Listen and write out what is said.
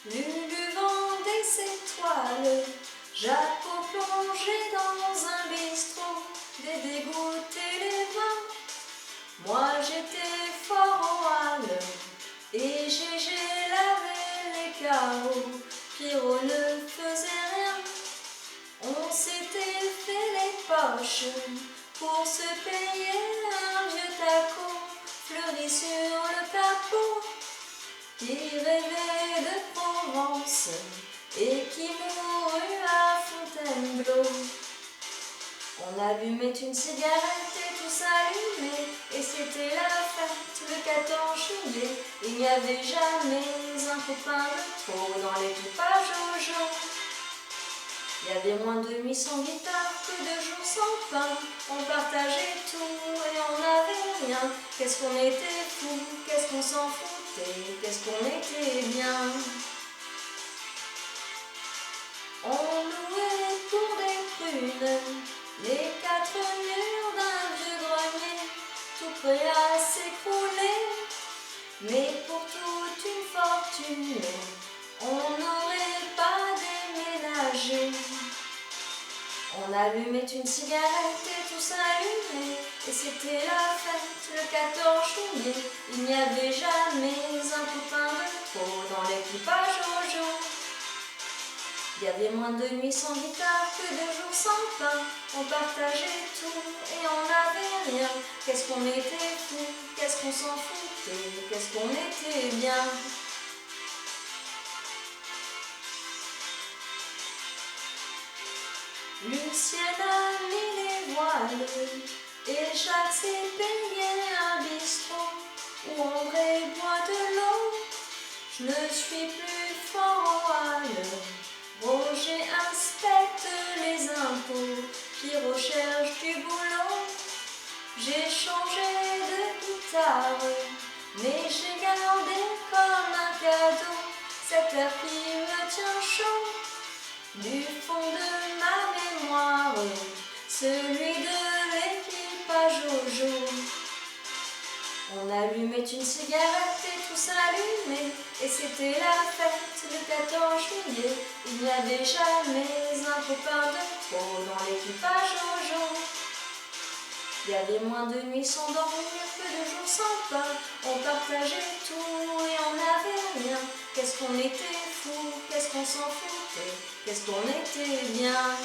Du vent des étoiles, Jaco plongeait dans un bistrot, des dégoûtés les vins. Moi j'étais fort au hall, et j'ai lavé les carreaux. Pierrot ne faisait rien, on s'était fait les poches pour se payer un vieux taco fleuri sur le capot, qui rêvait de Provence et qui mourut à Fontainebleau. On allumait une cigarette et tous allumaient, et c'était la fête le 14 juillet. Il n'y avait jamais un copain de trop dans l'équipage au jour. Il y avait moins de nuits sans guitare que de jours sans pain. On partageait tout et on n'avait rien. Qu'est-ce qu'on était fous, qu'est-ce qu'on s'en foutait, qu'est-ce qu'on était bien. On louait pour des prunes les 4 murs d'un vieux grenier, tout prêt à s'écrouler. Mais pour toute une fortune, on n'aurait pas déménagé. On allumait une cigarette et tout s'allumait, et c'était la fête le 14 juillet. Il n'y avait jamais un copain de trop dans l'équipage au jour. Il y avait moins de nuits sans guitare que de jours sans pain. On partageait tout et on n'avait rien. Qu'est-ce qu'on était fous, qu'est-ce qu'on s'en foutait, qu'est-ce qu'on était bien. Lucienne a mis les voiles et Jacques s'est payé un bistrot où André boit de l'eau. Je ne suis plus fort au hall, Roger inspecte les impôts, Pierrot cherche du boulot. J'ai changé de guitare, mais j'ai gardé comme un cadeau cet air qui me tient chaud. Du fond de ma mémoire, celui de l'équipage au jour. On allumait une cigarette et tout s'allumait, et c'était la fête le 14 juillet. Il n'y avait jamais un copain de trop dans l'équipage au jour. Il y avait moins de nuits sans dormir que de jours sans pain. On partageait tout et on n'avait rien. Qu'est-ce qu'on était fous, qu'est-ce qu'on s'en foutait, qu'est-ce qu'on était bien.